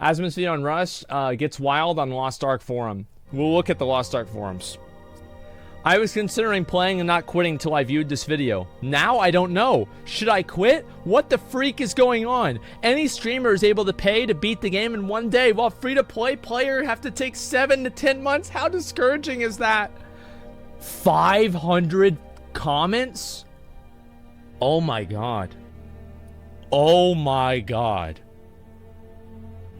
Asmon's video on Rust gets wild on Lost Ark forum. We'll look at the Lost Ark forums. I was considering playing and not quitting until I viewed this video. Now I don't know. Should I quit? What the freak is going on? Any streamer is able to pay to beat the game in one day, while free-to-play player have to take 7 to 10 months? How discouraging is that? 500 comments? Oh my god. Oh my god.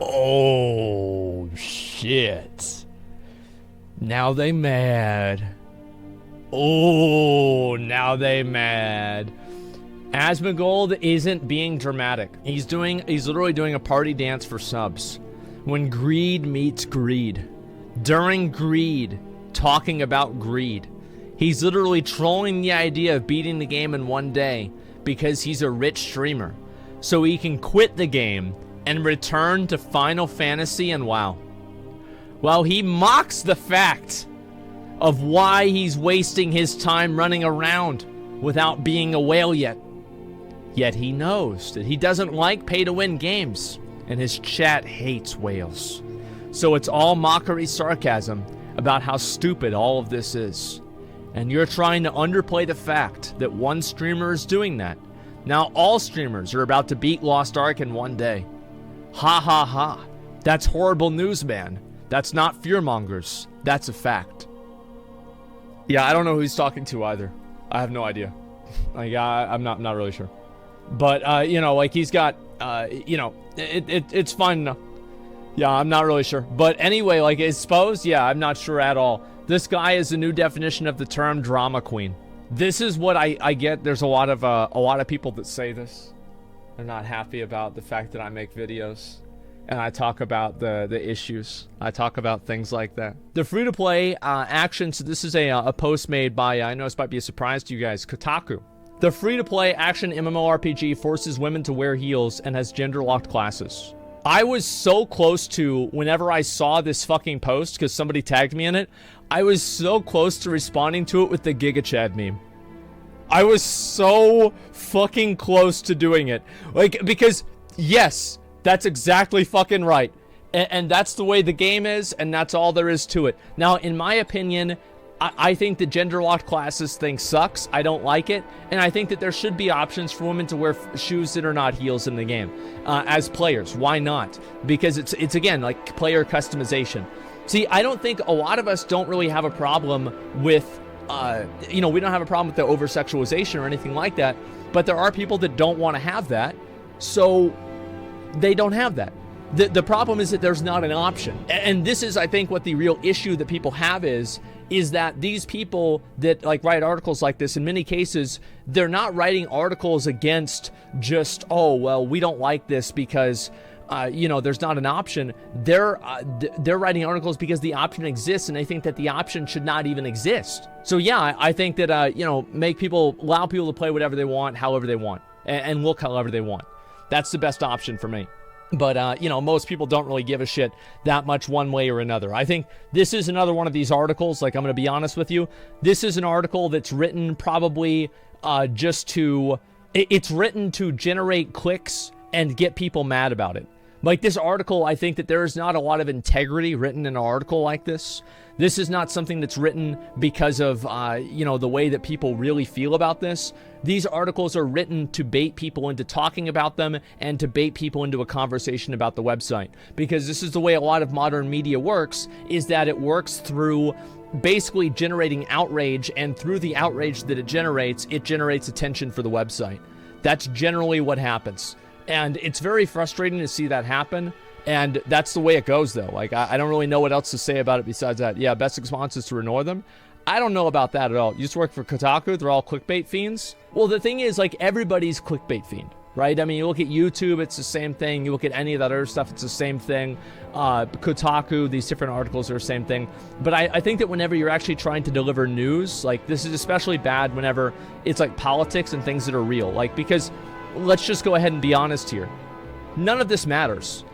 Oh shit. Now they mad. Oh, now they mad. Asmongold isn't being dramatic. He's literally doing a party dance for subs. When greed meets greed. During greed, talking about greed. He's literally trolling the idea of beating the game in one day because he's a rich streamer. So he can quit the game and return to Final Fantasy and WoW. While he mocks the fact of why he's wasting his time running around without being a whale yet. Yet he knows that he doesn't like pay-to-win games, and his chat hates whales. So it's all mockery sarcasm about how stupid all of this is. And you're trying to underplay the fact that one streamer is doing that. Now all streamers are about to beat Lost Ark in one day. Ha ha ha. That's horrible news, man. That's not fearmongers. That's a fact. Yeah, I don't know who he's talking to either. I have no idea. Like, I'm not really sure. But, you know, like, he's got, you know, it's fine enough. Yeah, I'm not really sure. But anyway, like, I suppose, yeah, I'm not sure at all. This guy is a new definition of the term drama queen. This is what I get. There's a lot of people that say this. They're not happy about the fact that I make videos. And I talk about the issues. I talk about things like that. The free-to-play action, so this is a post made by, I know this might be a surprise to you guys, Kotaku. The free-to-play action MMORPG forces women to wear heels and has gender-locked classes. I was so close to, whenever I saw this fucking post, because somebody tagged me in it, I was so close to responding to it with the Giga Chad meme. I was so fucking close to doing it. Like, because, yes, that's exactly fucking right. And that's the way the game is, and that's all there is to it. Now, in my opinion, I think the gender-locked classes thing sucks. I don't like it. And I think that there should be options for women to wear shoes that are not heels in the game. As players, why not? Because it's again, like, player customization. See, I don't think a lot of us don't really have a problem with, you know, we don't have a problem with the over-sexualization or anything like that. But there are people that don't want to have that. So they don't have that. The problem is that there's not an option. And this is, I think, what the real issue that people have is that these people that, like, write articles like this, in many cases, they're not writing articles against just, oh, well, we don't like this because, you know, there's not an option. They're writing articles because the option exists, and they think that the option should not even exist. So yeah, I think that, you know, allow people to play whatever they want, however they want, and look however they want. That's the best option for me. But, you know, most people don't really give a shit that much one way or another. I think this is another one of these articles, like, I'm going to be honest with you. This is an article that's written probably it's written to generate clicks and get people mad about it. Like, this article, I think that there is not a lot of integrity written in an article like this. This is not something that's written because of, you know, the way that people really feel about this. These articles are written to bait people into talking about them and to bait people into a conversation about the website. Because this is the way a lot of modern media works, is that it works through basically generating outrage, and through the outrage that it generates attention for the website. That's generally what happens. And it's very frustrating to see that happen. And that's the way it goes, though. Like, I don't really know what else to say about it besides that. Yeah, best response is to ignore them. I don't know about that at all. You used to work for Kotaku. They're all clickbait fiends. Well, the thing is, like, everybody's clickbait fiend, right? I mean, you look at YouTube, it's the same thing. You look at any of that other stuff, it's the same thing. Kotaku, these different articles are the same thing. But I think that whenever you're actually trying to deliver news, like, this is especially bad whenever it's, like, politics and things that are real. Like, because let's just go ahead and be honest here. None of this matters.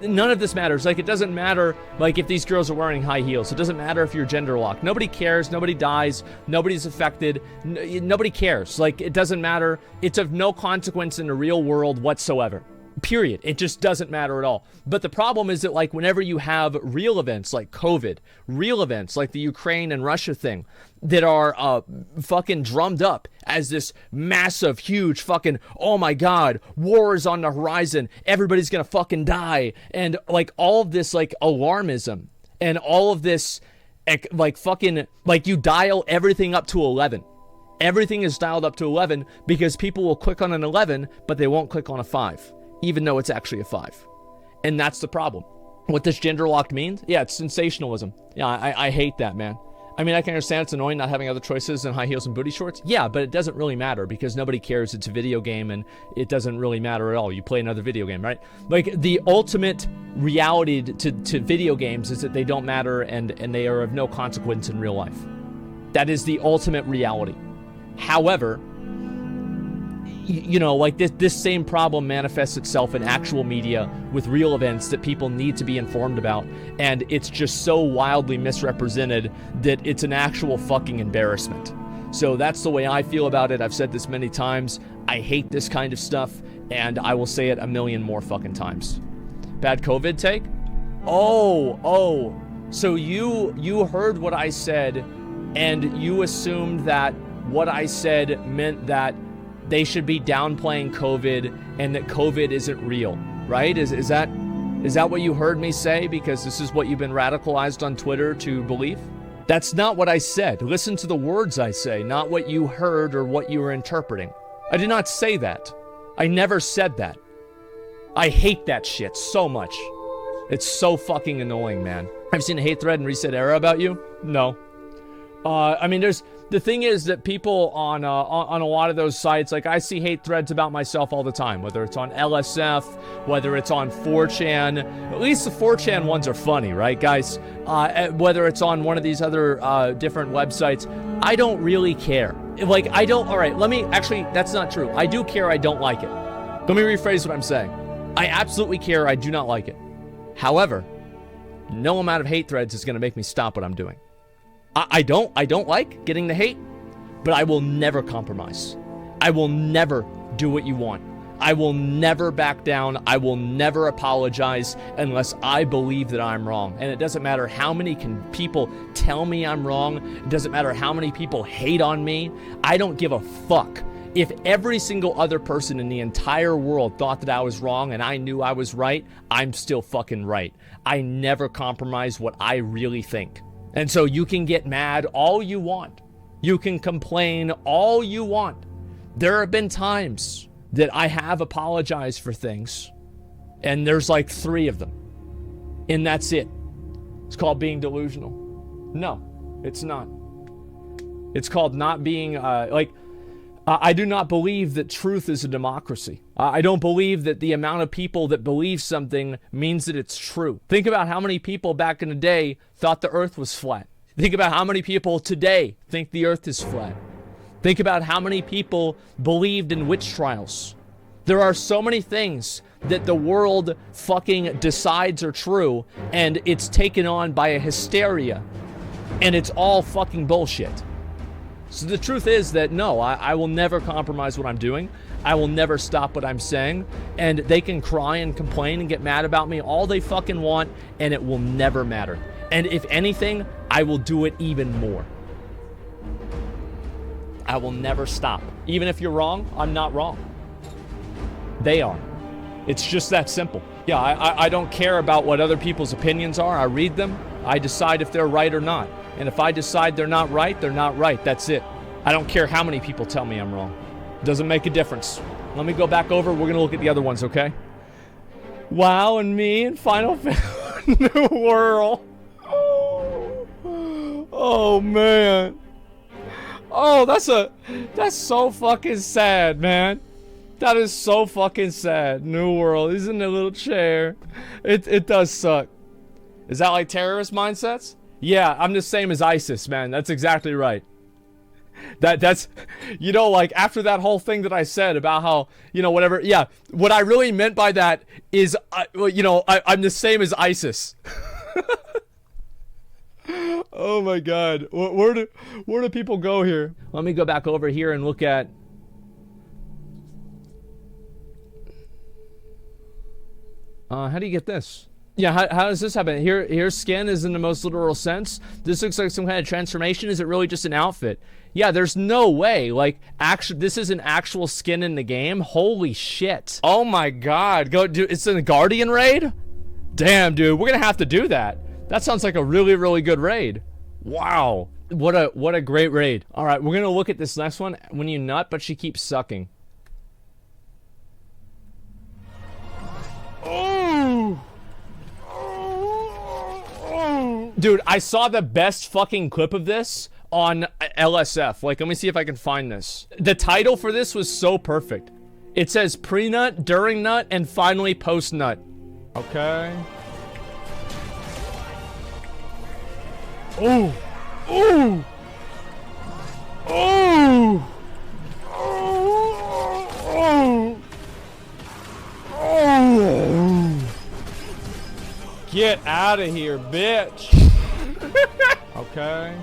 None of this matters. Like, it doesn't matter, like, if these girls are wearing high heels. It doesn't matter if you're gender locked. Nobody cares. Nobody dies. Nobody's affected. Nobody cares. Like, it doesn't matter. It's of no consequence in the real world whatsoever. Period. It just doesn't matter at all. But the problem is that, like, whenever you have real events like COVID, real events like the Ukraine and Russia thing that are fucking drummed up as this massive, huge fucking, oh my God, war is on the horizon, everybody's gonna fucking die, and like all of this like alarmism and all of this like fucking, like you dial everything up to 11. Everything is dialed up to 11 because people will click on an 11, but they won't click on a 5. Even though it's actually a 5. And that's the problem. What this gender lock means? Yeah, it's sensationalism. Yeah, I hate that, man. I mean, I can understand it's annoying not having other choices than high heels and booty shorts. Yeah, but it doesn't really matter because nobody cares. It's a video game and it doesn't really matter at all. You play another video game, right? Like, the ultimate reality to video games is that they don't matter and they are of no consequence in real life. That is the ultimate reality. However, you know, like this same problem manifests itself in actual media with real events that people need to be informed about, and it's just so wildly misrepresented that it's an actual fucking embarrassment. So that's the way I feel about it. I've said this many times. I hate this kind of stuff, and I will say it a million more fucking times. Bad COVID take? Oh, so you heard what I said, and you assumed that what I said meant that they should be downplaying COVID and that COVID isn't real, right? Is that what you heard me say? Because this is what you've been radicalized on Twitter to believe? That's not what I said. Listen to the words I say, not what you heard or what you were interpreting. I did not say that. I never said that. I hate that shit so much. It's so fucking annoying, man. I've seen a hate thread in Reset Era about you? No. I mean, the thing is that people on a lot of those sites, like I see hate threads about myself all the time, whether it's on LSF, whether it's on 4chan. At least the 4chan ones are funny, right, guys? Whether it's on one of these other different websites, I don't really care. Like, I don't, all right, that's not true. I do care, I don't like it. Let me rephrase what I'm saying. I absolutely care, I do not like it. However, no amount of hate threads is going to make me stop what I'm doing. I don't like getting the hate, but I will never compromise. I will never do what you want. I will never back down. I will never apologize unless I believe that I'm wrong. And it doesn't matter how many people tell me I'm wrong. It doesn't matter how many people hate on me. I don't give a fuck. If every single other person in the entire world thought that I was wrong and I knew I was right, I'm still fucking right. I never compromise what I really think. And so you can get mad all you want. You can complain all you want. There have been times that I have apologized for things, and there's like 3 of them. And that's it. It's called being delusional. No, it's not. It's called not being, I do not believe that truth is a democracy. I don't believe that the amount of people that believe something means that it's true. Think about how many people back in the day thought the earth was flat. Think about how many people today think the earth is flat. Think about how many people believed in witch trials. There are so many things that the world fucking decides are true, and it's taken on by a hysteria, and it's all fucking bullshit. So the truth is that no, I will never compromise what I'm doing. I will never stop what I'm saying. And they can cry and complain and get mad about me all they fucking want, and it will never matter. And if anything, I will do it even more. I will never stop. Even if you're wrong, I'm not wrong. They are. It's just that simple. Yeah, I don't care about what other people's opinions are. I read them. I decide if they're right or not. And if I decide they're not right, they're not right. That's it. I don't care how many people tell me I'm wrong. Doesn't make a difference. Let me go back over. We're going to look at the other ones, okay? WoW and me and Final Fantasy New World. Oh, man. Oh, that's so fucking sad, man. That is so fucking sad. New World. He's in a little chair. It does suck. Is that like terrorist mindsets? Yeah, I'm the same as ISIS, man. That's exactly right. That's, you know, like after that whole thing that I said about how, you know, whatever. Yeah, what I really meant by that is, you know, I'm the same as ISIS. Oh my God. Where do people go here? Let me go back over here and look at. How do you get this? Yeah, how does this happen? Here, skin is in the most literal sense. This looks like some kind of transformation. Is it really just an outfit? Yeah, there's no way. Like, actually, this is an actual skin in the game. Holy shit. Oh my god. Go, dude, it's in the Guardian raid? Damn, dude, we're gonna have to do that. That sounds like a really, really good raid. Wow. What a great raid. All right, we're gonna look at this next one. When you nut, but she keeps sucking. Oh. Dude, I saw the best fucking clip of this on LSF. Like, let me see if I can find this. The title for this was so perfect. It says pre-nut, during nut, and finally post-nut. Okay. Oh. Oh. Oh. Oh. Oh. Get out of here, bitch. Okay.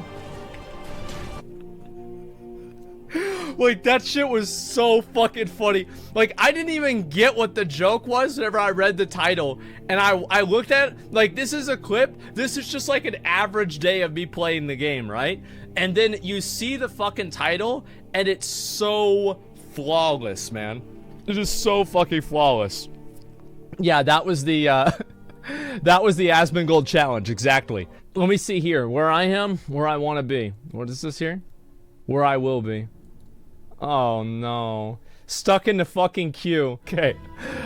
Like, that shit was so fucking funny. Like, I didn't even get what the joke was whenever I read the title. And I looked at it, like, this is a clip. This is just like an average day of me playing the game, right? And then you see the fucking title, and it's so flawless, man. It is so fucking flawless. Yeah, that was the, that was the Asmongold challenge, exactly. Let me see here, where I am, where I want to be. What is this here? Where I will be. Oh no. Stuck in the fucking queue. Okay,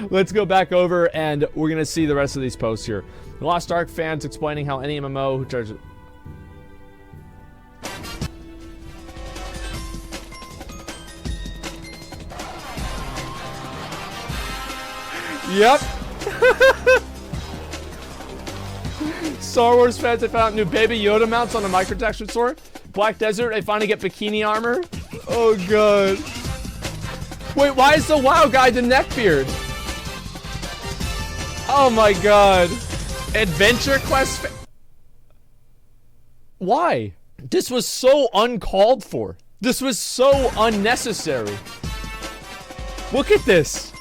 let's go back over and we're gonna see the rest of these posts here. Lost Ark fans explaining how any MMO who charges... Yep. Star Wars fans, they found new Baby Yoda mounts on the microtexture store. Black Desert, they finally get bikini armor. Oh god. Wait, why is the WoW guy the neckbeard? Oh my god. Adventure Quest. Why? This was so uncalled for. This was so unnecessary. Look at this.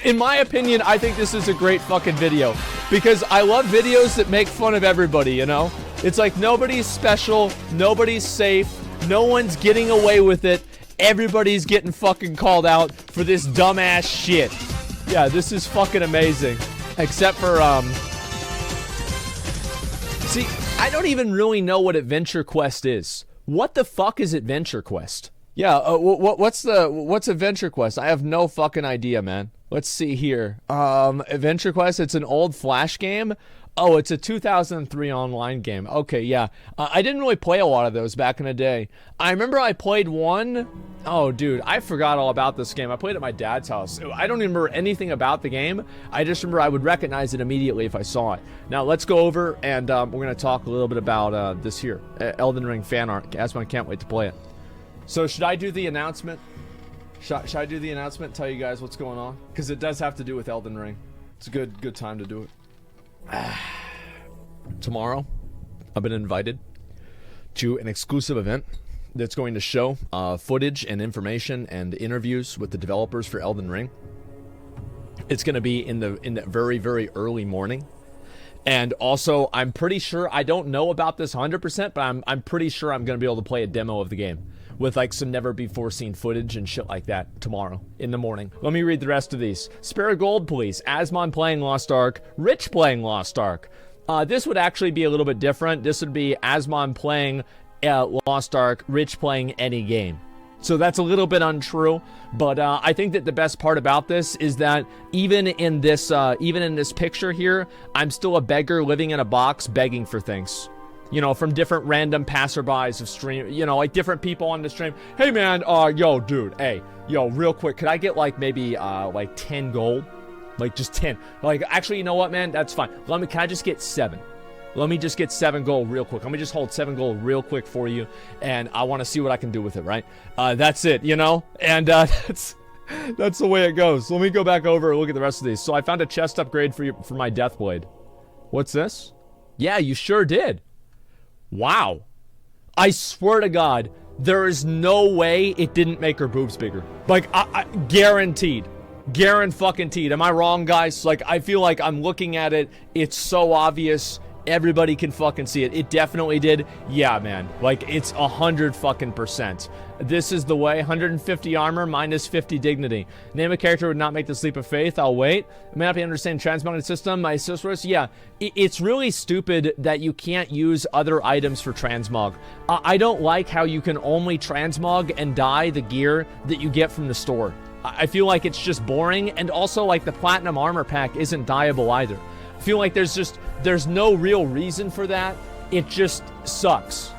In my opinion, I think this is a great fucking video. Because I love videos that make fun of everybody, you know? It's like nobody's special, nobody's safe, no one's getting away with it. Everybody's getting fucking called out for this dumbass shit. Yeah, this is fucking amazing. Except for, see, I don't even really know what Adventure Quest is. What the fuck is Adventure Quest? Yeah, what's Adventure Quest? I have no fucking idea, man. Let's see here. Adventure Quest, it's an old Flash game. Oh, it's a 2003 online game. Okay, yeah. I didn't really play a lot of those back in the day. I remember I played one. Oh, dude, I forgot all about this game. I played it at my dad's house. I don't even remember anything about the game. I just remember I would recognize it immediately if I saw it. Now, let's go over and we're going to talk a little bit about this here. Elden Ring fan art. Asmon can't wait to play it. So, should I do the announcement? Should I do the announcement, tell you guys what's going on? Because it does have to do with Elden Ring. It's a good time to do it. Tomorrow, I've been invited to an exclusive event that's going to show footage and information and interviews with the developers for Elden Ring. It's going to be in the very, very early morning. And also, I'm pretty sure, I don't know about this 100%, but I'm pretty sure I'm going to be able to play a demo of the game with like some never before seen footage and shit like that tomorrow in the morning. Let me read the rest of these. Spare Gold Police, Asmon playing Lost Ark, Rich playing Lost Ark. This would actually be a little bit different. This would be Asmon playing Lost Ark, Rich playing any game. So that's a little bit untrue, but I think that the best part about this is that even in this picture here, I'm still a beggar living in a box begging for things. You know, from different random passerbys of stream, you know, like different people on the stream. Hey man, yo dude, hey, yo, real quick, could I get like maybe like 10 gold? Like just 10. Like, actually, you know what, man? That's fine. Can I just get 7? Let me just get 7 gold real quick. Let me just hold 7 gold real quick for you, and I want to see what I can do with it, right? That's it, you know? And that's the way it goes. Let me go back over and look at the rest of these. So I found a chest upgrade for my Deathblade. What's this? Yeah, you sure did. Wow. I swear to God, there is no way it didn't make her boobs bigger. Like, I guaranteed. Guaranteed. Am I wrong, guys? Like, I feel like I'm looking at it. It's so obvious. Everybody can fucking see it. It definitely did. Yeah, man. Like, it's 100%. This is the way. 150 armor minus 50 dignity. Name a character would not make this leap of faith. I'll wait. I may not be understanding transmoging system. My associates. Yeah. It's really stupid that you can't use other items for transmog. I don't like how you can only transmog and dye the gear that you get from the store. I feel like it's just boring, and also like the platinum armor pack isn't dyeable either. I feel like there's no real reason for that. It just sucks.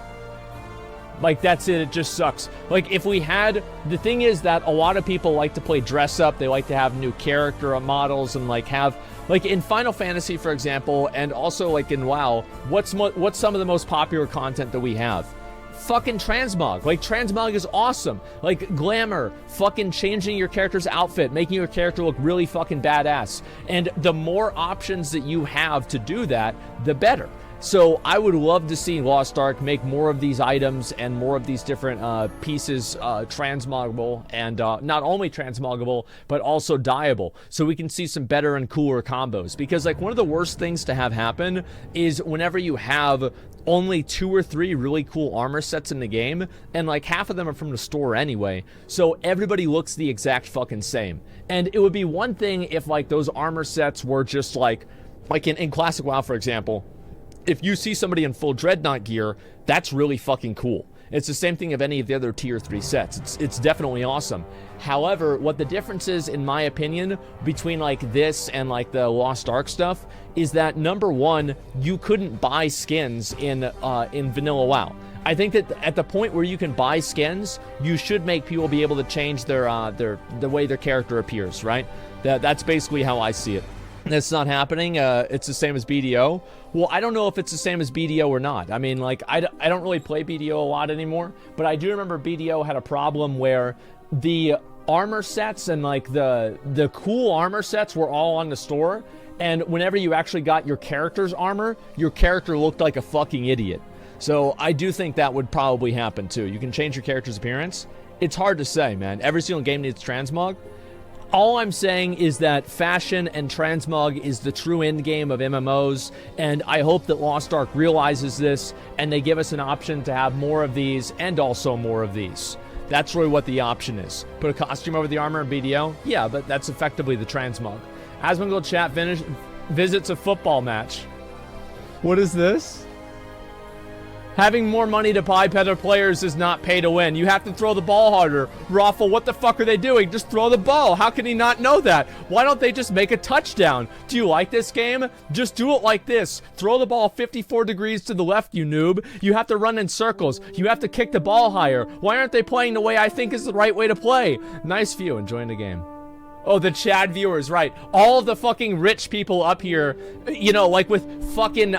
Like, that's it. It just sucks. Like, if we had... The thing is that a lot of people like to play dress up. They like to have new character models and, like, have... Like, in Final Fantasy, for example, and also, like, in WoW, what's some of the most popular content that we have? Fucking transmog. Like, transmog is awesome. Like, glamour, fucking changing your character's outfit, making your character look really fucking badass. And the more options that you have to do that, the better. So I would love to see Lost Ark make more of these items and more of these different pieces transmoggable, and not only transmoggable, but also dyeable, so we can see some better and cooler combos. Because, like, one of the worst things to have happen is whenever you have only 2 or 3 really cool armor sets in the game, and like half of them are from the store anyway, so everybody looks the exact fucking same. And it would be one thing if, like, those armor sets were just like in Classic WoW, for example, if you see somebody in full Dreadnought gear, that's really fucking cool. It's the same thing of any of the other tier 3 sets. It's definitely awesome. However, what the difference is, in my opinion, between like this and like the Lost Ark stuff is that, number one, you couldn't buy skins in vanilla WoW. I think that at the point where you can buy skins, you should make people be able to change the way their character appears, right? That's basically how I see it. That's not happening. It's the same as BDO. Well, I don't know if it's the same as BDO or not. I mean, like, I don't really play BDO a lot anymore, but I do remember BDO had a problem where the armor sets and, like, the cool armor sets were all on the store, and whenever you actually got your character's armor, your character looked like a fucking idiot. So I do think that would probably happen, too. You can change your character's appearance. It's hard to say, man. Every single game needs transmog. All I'm saying is that fashion and transmog is the true end game of MMOs, and I hope that Lost Ark realizes this, and they give us an option to have more of these, and also more of these. That's really what the option is. Put a costume over the armor in BDO? Yeah, but that's effectively the transmog. Asmongold chat visits a football match. What is this? Having more money to buy better players is not pay to win. You have to throw the ball harder. Raffle, what the fuck are they doing? Just throw the ball. How can he not know that? Why don't they just make a touchdown? Do you like this game? Just do it like this. Throw the ball 54 degrees to the left, you noob. You have to run in circles. You have to kick the ball higher. Why aren't they playing the way I think is the right way to play? Nice view. Enjoying the game. Oh, the Chad viewers, right. All of the fucking rich people up here, you know, like with fucking,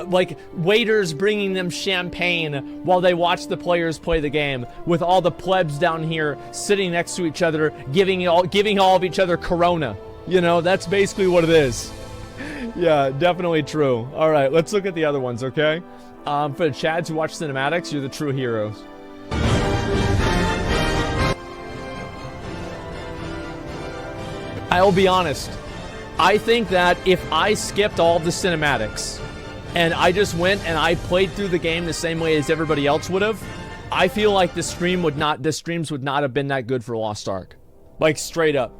like waiters bringing them champagne while they watch the players play the game, with all the plebs down here sitting next to each other, giving all of each other Corona. You know, that's basically what it is. Yeah, definitely true. All right, let's look at the other ones, okay? For the Chads who watch cinematics, you're the true heroes. I'll be honest. I think that if I skipped all the cinematics and I just went and I played through the game the same way as everybody else would have, I feel like the streams would not have been that good for Lost Ark. Like, straight up.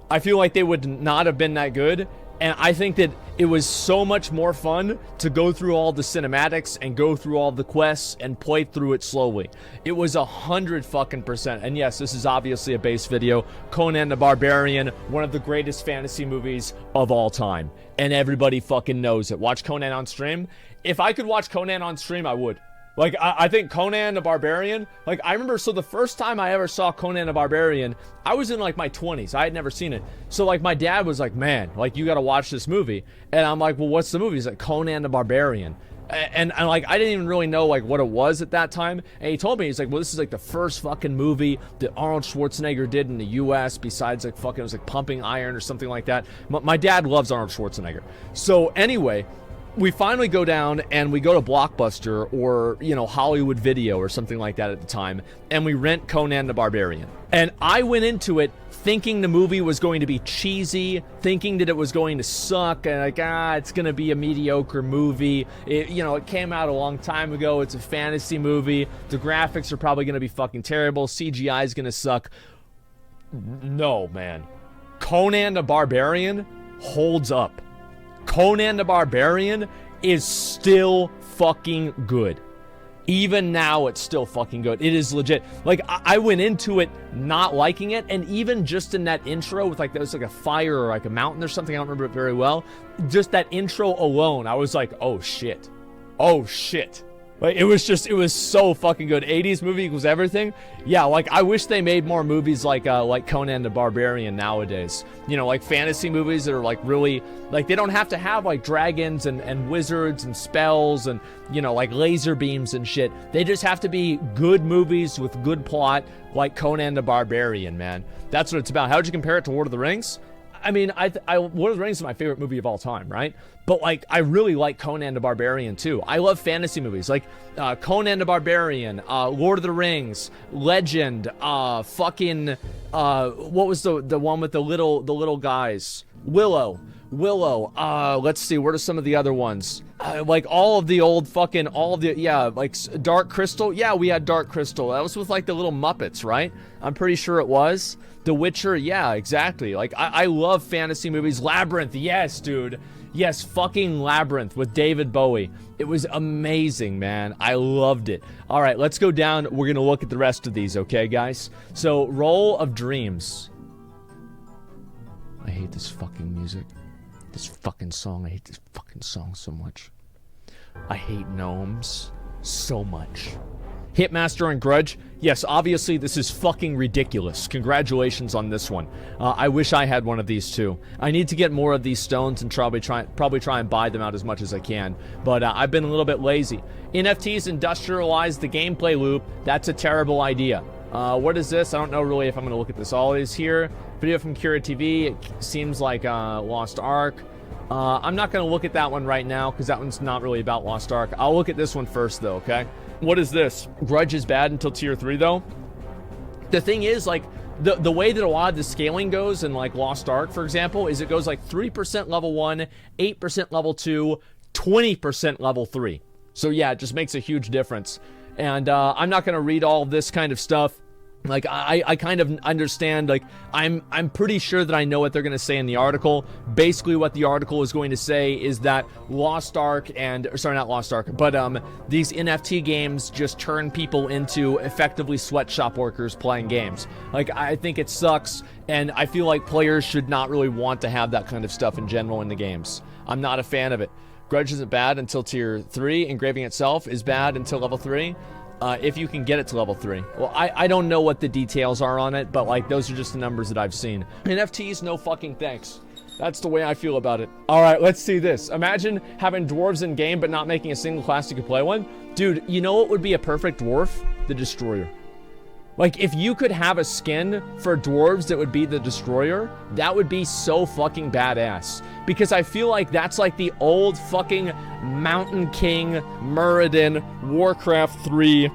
I feel like they would not have been that good, and I think that it was so much more fun to go through all the cinematics and go through all the quests and play through it slowly. It was 100%. And yes, this is obviously a base video. Conan the Barbarian, one of the greatest fantasy movies of all time. And everybody fucking knows it. Watch Conan on stream. If I could watch Conan on stream, I would. Like, I think Conan the Barbarian, like, I remember, so the first time I ever saw Conan the Barbarian, I was in, like, my 20s. I had never seen it. So, like, my dad was like, man, like, you gotta watch this movie. And I'm like, well, what's the movie? He's like, Conan the Barbarian. And like, I didn't even really know, like, what it was at that time. And he told me, he's like, well, this is, like, the first fucking movie that Arnold Schwarzenegger did in the U.S. besides, like, fucking, it was, like, Pumping Iron or something like that. My dad loves Arnold Schwarzenegger. So, anyway, we finally go down and we go to Blockbuster or, you know, Hollywood Video or something like that at the time, and we rent Conan the Barbarian. And I went into it thinking the movie was going to be cheesy, thinking that it was going to suck, and like, it's going to be a mediocre movie. It came out a long time ago. It's a fantasy movie. The graphics are probably going to be fucking terrible. CGI is going to suck. No, man. Conan the Barbarian holds up. Conan the Barbarian is still fucking good. Even now, it's still fucking good. It is legit. Like, I went into it not liking it, and even just in that intro with, like, there was, like, a fire or, like, a mountain or something, I don't remember it very well. Just that intro alone, I was like, oh, shit. Oh, shit. Like, it was so fucking good. 80s movie equals everything. Yeah, like, I wish they made more movies like Conan the Barbarian nowadays. Like fantasy movies that are, like, really, like, they don't have to have, like, dragons and wizards and spells and, like, laser beams and shit. They just have to be good movies with good plot, like Conan the Barbarian, man. That's what it's about. How would you compare it to Lord of the Rings? I mean, Lord of the Rings is my favorite movie of all time, right? But, like, I really like Conan the Barbarian, too. I love fantasy movies, like Conan the Barbarian, Lord of the Rings, Legend, what was the one with the little guys? Willow. Let's see, what are some of the other ones? Like all of the old fucking, like Dark Crystal. Yeah, we had Dark Crystal. That was with, like, the little Muppets, right? I'm pretty sure it was. The Witcher, yeah, exactly. Like, I love fantasy movies. Labyrinth, yes, dude. Yes, fucking Labyrinth with David Bowie. It was amazing, man. I loved it. All right, let's go down. We're going to look at the rest of these, okay, guys? So, Roll of Dreams. I hate this fucking music. This fucking song. I hate this fucking song so much. I hate gnomes so much. Hitmaster and Grudge. Yes, obviously this is fucking ridiculous. Congratulations on this one. I wish I had one of these too. I need to get more of these stones and probably try and buy them out as much as I can. But I've been a little bit lazy. NFTs industrialize the gameplay loop. That's a terrible idea. What is this? I don't know really if I'm going to look at this. All is here. Video from Kira TV. It seems like Lost Ark. I'm not going to look at that one right now because that one's not really about Lost Ark. I'll look at this one first though, okay? What is this? Grudge is bad until tier 3 though. The thing is, like, the way that a lot of the scaling goes in, like, Lost Ark, for example, is it goes like 3% level 1, 8% level 2, 20% level 3. So yeah, it just makes a huge difference. And I'm not going to read all this kind of stuff. Like, I kind of understand, like, I'm pretty sure that I know what they're going to say in the article. Basically, what the article is going to say is that Lost Ark sorry, not Lost Ark, but these NFT games just turn people into effectively sweatshop workers playing games. Like, I think it sucks, and I feel like players should not really want to have that kind of stuff in general in the games. I'm not a fan of it. Grudge isn't bad until tier 3. Engraving itself is bad until level 3. If you can get it to level 3. Well, I don't know what the details are on it, but, like, those are just the numbers that I've seen. NFTs, no fucking thanks. That's the way I feel about it. All right, let's see this. Imagine having dwarves in game, but not making a single class you could play one. Dude, you know what would be a perfect dwarf? The Destroyer. Like, if you could have a skin for dwarves that would be the Destroyer, that would be so fucking badass. Because I feel like that's like the old fucking Mountain King, Muradin, Warcraft 3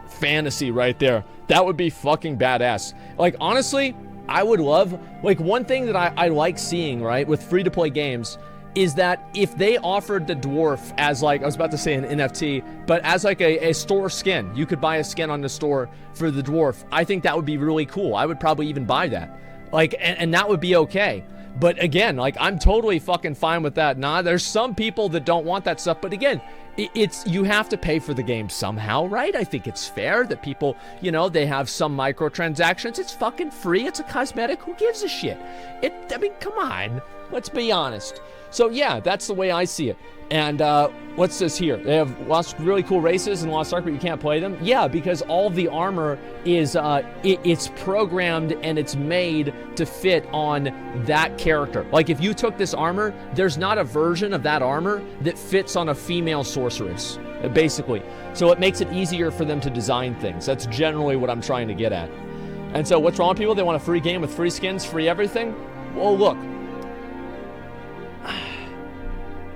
fantasy right there. That would be fucking badass. Like, honestly, I would love, like, one thing that I like seeing, right, with free-to-play games is that if they offered the dwarf as, like, I was about to say an NFT, but as, like, a store skin, you could buy a skin on the store for the dwarf. I think that would be really cool. I would probably even buy that. Like, and that would be okay. But again, like, I'm totally fucking fine with that. Nah, there's some people that don't want that stuff, but again, it's, you have to pay for the game somehow, right? I think it's fair that people, you know, they have some microtransactions. It's fucking free. It's a cosmetic. Who gives a shit? I mean, come on. Let's be honest. So yeah, that's the way I see it. And what's this here? They have lots of really cool races in Lost Ark, but you can't play them. Yeah, because all of the armor is it's programmed and it's made to fit on that character. Like, if you took this armor, there's not a version of that armor that fits on a female sorceress, basically. So it makes it easier for them to design things. That's generally what I'm trying to get at. And so what's wrong with people? They want a free game with free skins, free everything? Well, look.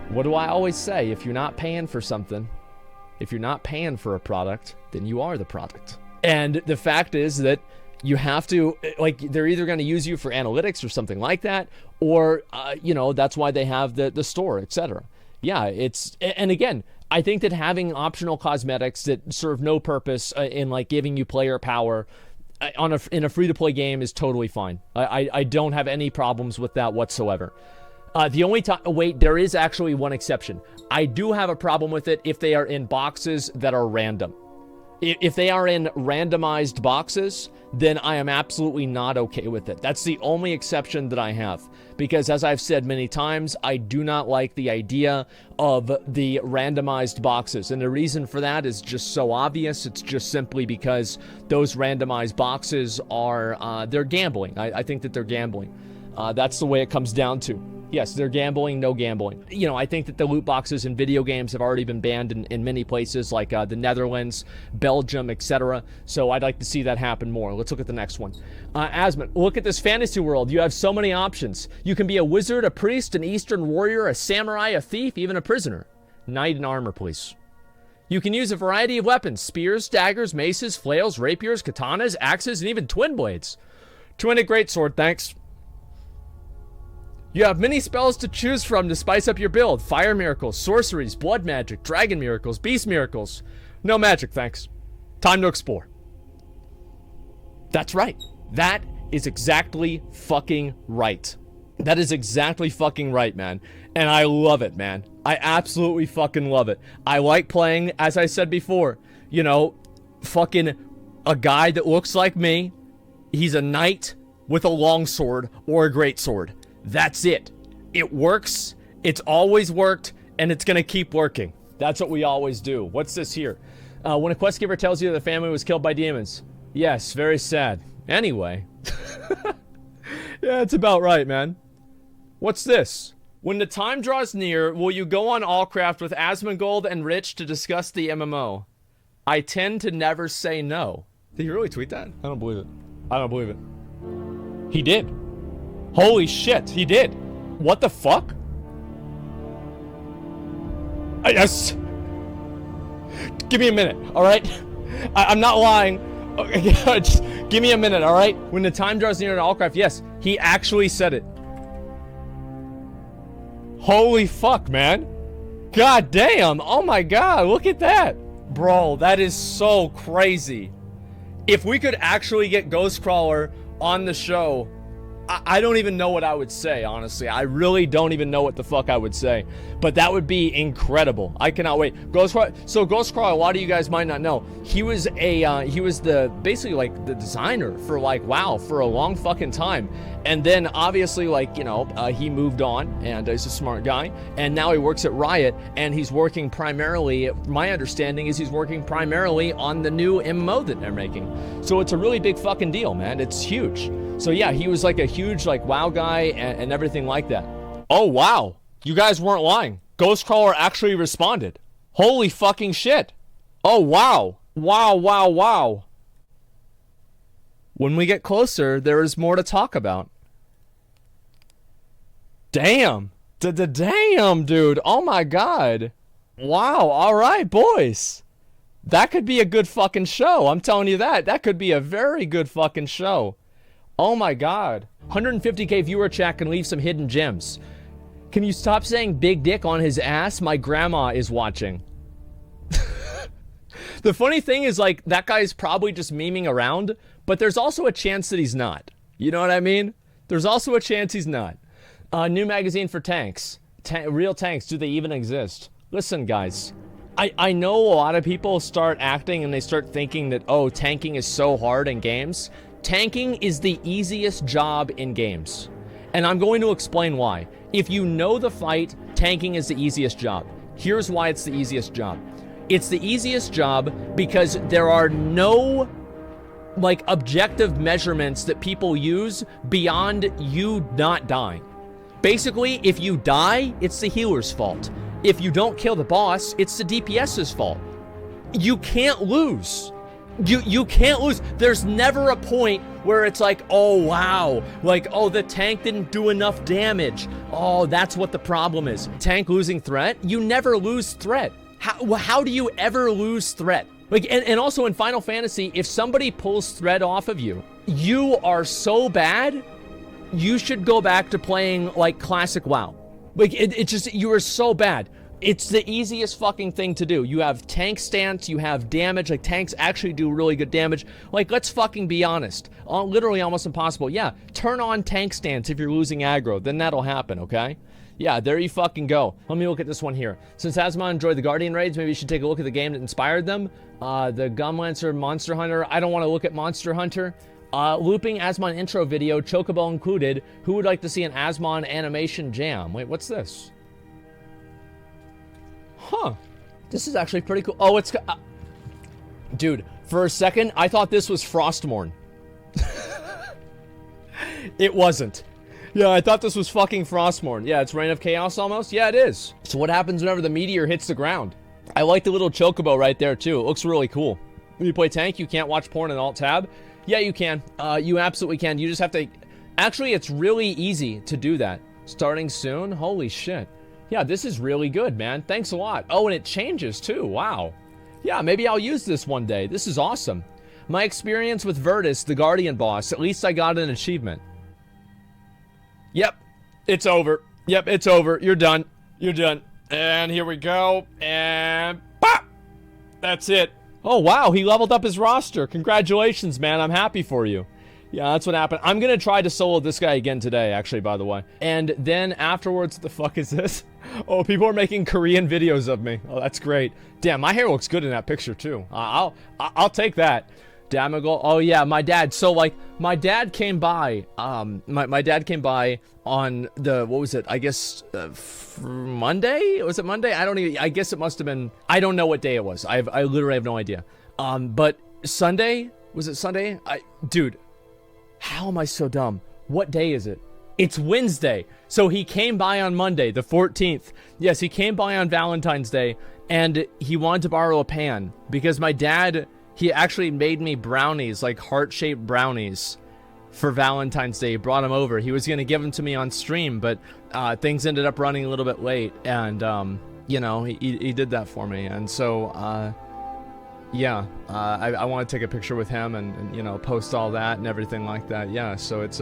What do I always say? If you're not paying for something, if you're not paying for a product, then you are the product. And the fact is that You have to, like, they're either going to use you for analytics or something like that, or, you know, that's why they have the store, etc. Yeah, and again, I think that having optional cosmetics that serve no purpose in, like, giving you player power in a free-to-play game is totally fine. I don't have any problems with that whatsoever. The only time, wait, there is actually one exception. I do have a problem with it if they are in boxes that are random. If they are in randomized boxes, then I am absolutely not okay with it. That's the only exception that I have. Because as I've said many times, I do not like the idea of the randomized boxes. And the reason for that is just so obvious. It's just simply because those randomized boxes are, they're gambling. I think that they're gambling. That's the way it comes down to. Yes, they're gambling, no gambling. You know, I think that the loot boxes in video games have already been banned in many places like the Netherlands, Belgium, etc. So I'd like to see that happen more. Let's look at the next one. Asmon, look at this fantasy world. You have so many options. You can be a wizard, a priest, an eastern warrior, a samurai, a thief, even a prisoner. Knight in armor, please. You can use a variety of weapons: spears, daggers, maces, flails, rapiers, katanas, axes, and even twin blades. Twin greatsword, thanks. You have many spells to choose from to spice up your build. Fire miracles, sorceries, blood magic, dragon miracles, beast miracles. No magic, thanks. Time to explore. That's right. That is exactly fucking right. That is exactly fucking right, man. And I love it, man. I absolutely fucking love it. I like playing, as I said before, you know, fucking a guy that looks like me. He's a knight with a longsword or a greatsword. That's it. It works. It's always worked, and it's gonna keep working. That's what we always do. What's this here? When a quest giver tells you the family was killed by demons. Yes, very sad. Anyway. Yeah, it's about right, man. What's this? When the time draws near, will you go on Allcraft with Asmongold and Rich to discuss the MMO? I tend to never say no. Did he really tweet that? I don't believe it. I don't believe it. He did. Holy shit, he did. What the fuck? Yes. Give me a minute, alright? I'm not lying. Okay, just give me a minute, alright? When the time draws near to Allcraft, yes, he actually said it. Holy fuck, man. God damn. Oh my god, look at that. Bro, that is so crazy. If we could actually get Ghostcrawler on the show, I don't even know what I would say, honestly. I really don't even know what the fuck I would say. But that would be incredible. I cannot wait. Ghostcrawler, a lot of you guys might not know. He was basically like the designer for like WoW for a long fucking time. And then obviously, like, you know, he moved on, and he's a smart guy. And now he works at Riot, and he's working primarily, my understanding is he's working primarily on the new MMO that they're making. So it's a really big fucking deal, man. It's huge. So yeah, he was like a huge like WoW guy and everything like that. Oh wow, you guys weren't lying. Ghostcrawler actually responded. Holy fucking shit. Oh wow. Wow. When we get closer, there is more to talk about. Damn. Damn, dude. Oh my god. Wow, alright, boys. That could be a good fucking show. I'm telling you that. That could be a very good fucking show. Oh my god. 150k viewer chat can leave some hidden gems. Can you stop saying big dick on his ass? My grandma is watching. The funny thing is, like, that guy's probably just memeing around, but there's also a chance that he's not. You know what I mean? There's also a chance he's not. New magazine for tanks. Real tanks, do they even exist? Listen, guys. I know a lot of people start acting and they start thinking that, oh, tanking is so hard in games. Tanking is the easiest job in games. And I'm going to explain why. If you know the fight, tanking is the easiest job. Here's why it's the easiest job. It's the easiest job because there are no, like, objective measurements that people use beyond you not dying. Basically, if you die, it's the healer's fault. If you don't kill the boss, it's the DPS's fault. You can't lose. You can't lose. There's never a point where it's like, oh wow, like, oh, the tank didn't do enough damage. Oh, that's what the problem is. Tank losing threat? You never lose threat. How do you ever lose threat? Like, and also in Final Fantasy, if somebody pulls thread off of you, you are so bad, you should go back to playing, like, classic WoW. Like, it just, you are so bad. It's the easiest fucking thing to do. You have tank stance, you have damage, like, tanks actually do really good damage. Like, let's fucking be honest. Literally almost impossible. Yeah, turn on tank stance if you're losing aggro, then that'll happen, okay? Yeah, there you fucking go. Let me look at this one here. Since Asmon enjoyed the Guardian raids, maybe you should take a look at the game that inspired them. The Gumlancer Monster Hunter. I don't want to look at Monster Hunter. Looping Asmon intro video, Chocobo included. Who would like to see an Asmon animation jam? Wait, what's this? Huh. This is actually pretty cool. Oh, it's... dude, for a second, I thought this was Frostmourne. It wasn't. Yeah, I thought this was fucking Frostmourne. Yeah, it's Reign of Chaos almost. Yeah, it is. So what happens whenever the meteor hits the ground? I like the little chocobo right there, too. It looks really cool. When you play tank, you can't watch porn in Alt-Tab. Yeah, you can. You absolutely can. You just have to... Actually, it's really easy to do that. Starting soon? Holy shit. Yeah, this is really good, man. Thanks a lot. Oh, and it changes, too. Wow. Yeah, maybe I'll use this one day. This is awesome. My experience with Virtus, the Guardian boss. At least I got an achievement. Yep, it's over. Yep, it's over. You're done. You're done. And here we go. And pop! That's it. Oh, wow. He leveled up his roster. Congratulations, man. I'm happy for you. Yeah, that's what happened. I'm going to try to solo this guy again today, actually, by the way. And then afterwards, what the fuck is this? Oh, people are making Korean videos of me. Oh, that's great. Damn, my hair looks good in that picture, too. I'll take that. Damagle. Oh yeah, my dad. So like, my dad came by. My dad came by on the, what was it? I guess Monday. Was it Monday? I don't even. I guess it must have been. I don't know what day it was. I literally have no idea. But Sunday, was it Sunday? Dude, how am I so dumb? What day is it? It's Wednesday. So he came by on Monday, the 14th. Yes, he came by on Valentine's Day, and he wanted to borrow a pan because my dad. He actually made me brownies, like heart-shaped brownies for Valentine's Day. He brought them over. He was going to give them to me on stream, but things ended up running a little bit late. And, you know, he did that for me. And so, yeah, I want to take a picture with him and, you know, post all that and everything like that. Yeah, so it's,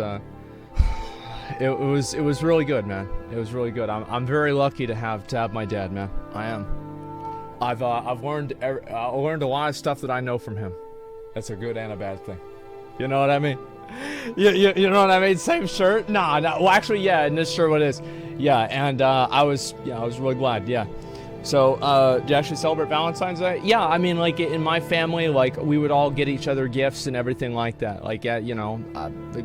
it was really good, man. It was really good. I'm very lucky to have my dad, man. I am. I've learned a lot of stuff that I know from him. That's a good and a bad thing. You know what I mean? You know what I mean? Same shirt? Nah. Well, actually, yeah. And this shirt, what it is? Yeah. And I was really glad. Yeah. So, did you actually celebrate Valentine's Day? Yeah. I mean, like in my family, like we would all get each other gifts and everything like that. Like, you know,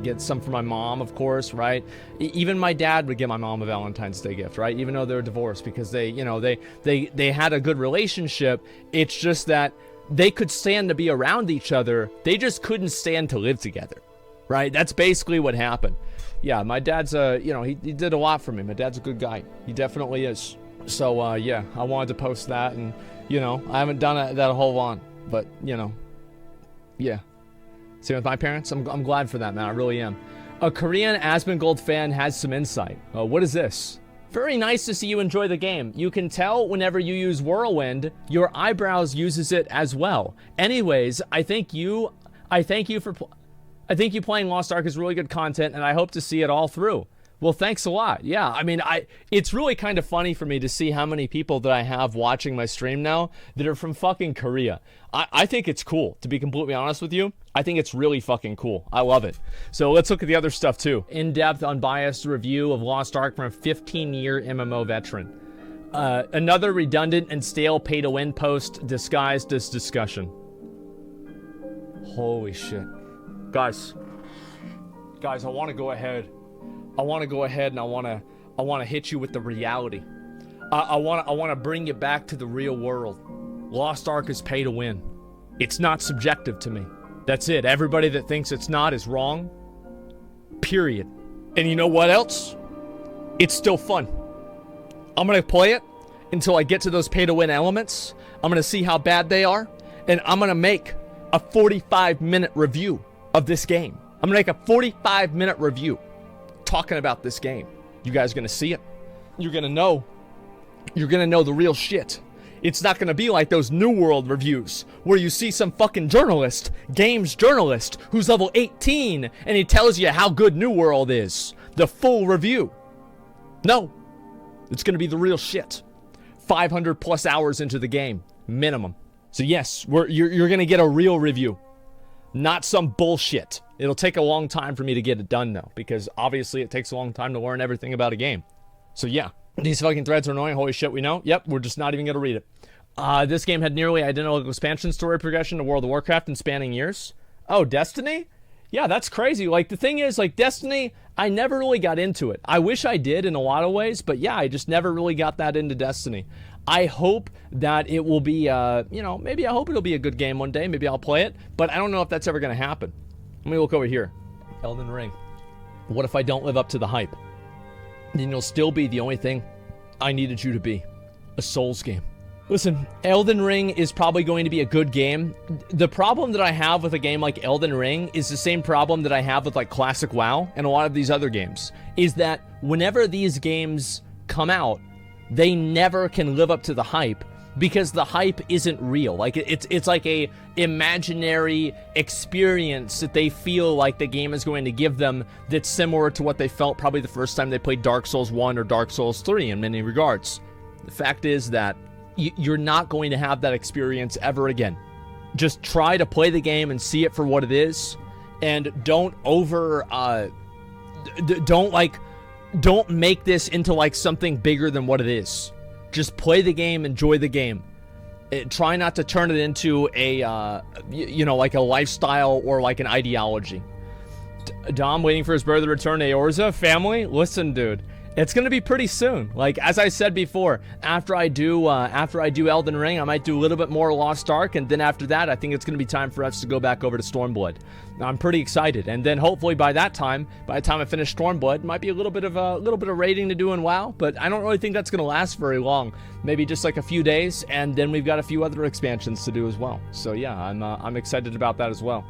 get some for my mom, of course, right? Even my dad would give my mom a Valentine's Day gift, right? Even though they're divorced, because they, you know, they had a good relationship. It's just that they could stand to be around each other. They just couldn't stand to live together, right? That's basically what happened. Yeah, my dad's you know, he did a lot for me. My dad's a good guy. He definitely is. So, yeah, I wanted to post that, and, you know, I haven't done that a whole lot, but, you know, yeah. Same with my parents. I'm glad for that, man. I really am. A Korean Asmongold fan has some insight. What is this? Very nice to see you enjoy the game. You can tell whenever you use Whirlwind, your eyebrows uses it as well. Anyways, I thank you playing Lost Ark is really good content, and I hope to see it all through. Well, thanks a lot. Yeah, I mean, it's really kind of funny for me to see how many people that I have watching my stream now that are from fucking Korea. I think it's cool, to be completely honest with you. I think it's really fucking cool. I love it. So let's look at the other stuff too. In-depth, unbiased review of Lost Ark from a 15-year MMO veteran. Another redundant and stale pay-to-win post disguised as discussion. Holy shit. Guys, I want to go ahead and I want to hit you with the reality. I want to bring you back to the real world. Lost Ark is pay to win. It's not subjective to me. That's it. Everybody that thinks it's not is wrong. Period. And you know what else? It's still fun. I'm going to play it until I get to those pay to win elements. I'm going to see how bad they are, and I'm going to make a 45-minute review of this game. I'm going to make a 45-minute review talking about this game. You guys are going to see it. You're going to know the real shit. It's not gonna be like those New World reviews where you see some fucking journalist, games journalist, who's level 18 and he tells you how good New World is. The full review. No. It's gonna be the real shit. 500 plus hours into the game, minimum. So yes, you're gonna get a real review. Not some bullshit. It'll take a long time for me to get it done though, because obviously it takes a long time to learn everything about a game. So yeah, these fucking threads are annoying. Holy shit, we know. Yep, we're just not even gonna read it. This game had nearly identical expansion story progression to World of Warcraft in spanning years. Oh, Destiny? Yeah, that's crazy. Like, the thing is, like, Destiny, I never really got into it. I wish I did in a lot of ways, but yeah, I just never really got that into Destiny. I hope that it will be, you know, maybe I hope it'll be a good game one day. Maybe I'll play it, but I don't know if that's ever going to happen. Let me look over here. Elden Ring. What if I don't live up to the hype? Then you'll still be the only thing I needed you to be. A Souls game. Listen, Elden Ring is probably going to be a good game. The problem that I have with a game like Elden Ring is the same problem that I have with like classic WoW and a lot of these other games. Is that whenever these games come out, they never can live up to the hype because the hype isn't real. Like it's like a imaginary experience that they feel like the game is going to give them that's similar to what they felt probably the first time they played Dark Souls 1 or Dark Souls 3 in many regards. The fact is that you're not going to have that experience ever again. Just try to play the game and see it for what it is, and don't don't make this into like something bigger than what it is. Just play the game, enjoy the game. Try not to turn it into a you know, like a lifestyle or like an ideology. Dom waiting for his brother to return to Eorza. Family, listen, dude. It's gonna be pretty soon. Like, as I said before, after I do Elden Ring, I might do a little bit more Lost Ark, and then after that, I think it's gonna be time for us to go back over to Stormblood. I'm pretty excited, and then hopefully by the time I finish Stormblood, might be a little bit of raiding to do in WoW, but I don't really think that's gonna last very long. Maybe just like a few days, and then we've got a few other expansions to do as well. So yeah, I'm excited about that as well.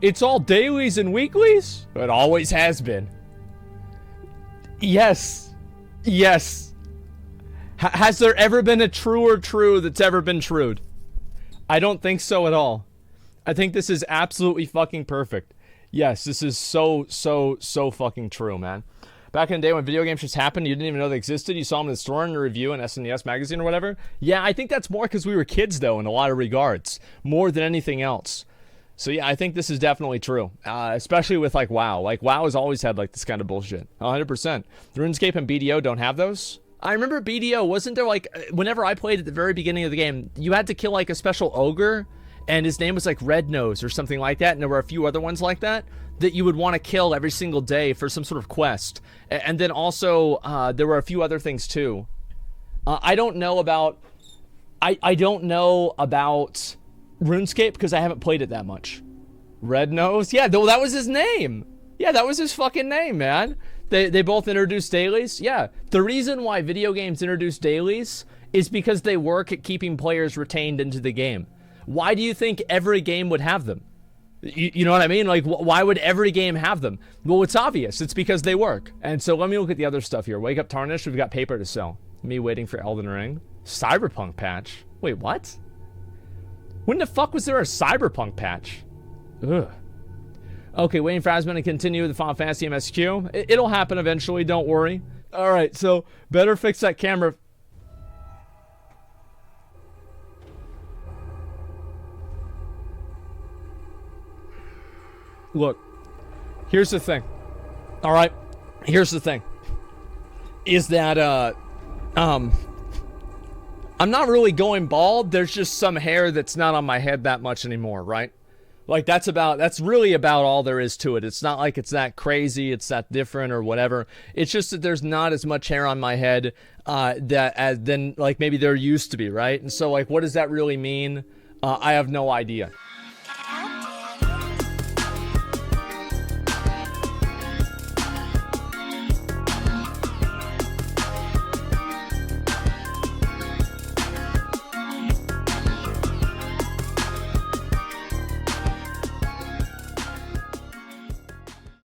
It's all dailies and weeklies? It always has been. Yes. Has there ever been a truer true that's ever been trued? I don't think so at all. I think this is absolutely fucking perfect. Yes, this is so fucking true, man. Back in the day when video games just happened, you didn't even know they existed. You saw them in the store in a review in SNES magazine or whatever. Yeah, I think that's more because we were kids, though, in a lot of regards. More than anything else. So yeah, I think this is definitely true, especially with like WoW. Like WoW has always had like this kind of bullshit, 100%. RuneScape and BDO don't have those. I remember BDO, wasn't there like, whenever I played at the very beginning of the game, you had to kill like a special ogre, and his name was like Red Nose or something like that, and there were a few other ones like that you would want to kill every single day for some sort of quest. And then also, there were a few other things too. I don't know about RuneScape because I haven't played it that much. Red Nose? Yeah, though that was his name. Yeah, that was his fucking name, man. They both introduced dailies. Yeah, the reason why video games introduce dailies is because they work at keeping players retained into the game. Why do you think every game would have them? You know what I mean? Like, why would every game have them? Well, it's obvious. It's because they work. And so let me look at the other stuff here. Wake Up Tarnished, we've got paper to sell. Me waiting for Elden Ring. Cyberpunk patch. Wait, what? When the fuck was there a Cyberpunk patch? Ugh. Okay, waiting for Asmon to continue the Final Fantasy MSQ. It'll happen eventually, don't worry. Alright, so better fix that camera. Look, here's the thing. Alright, here's the thing. Is that, I'm not really going bald. There's just some hair that's not on my head that much anymore, right? Like, that's really about all there is to it. It's not like it's that crazy, it's that different or whatever. It's just that there's not as much hair on my head than like maybe there used to be, right? And so like, what does that really mean? I have no idea.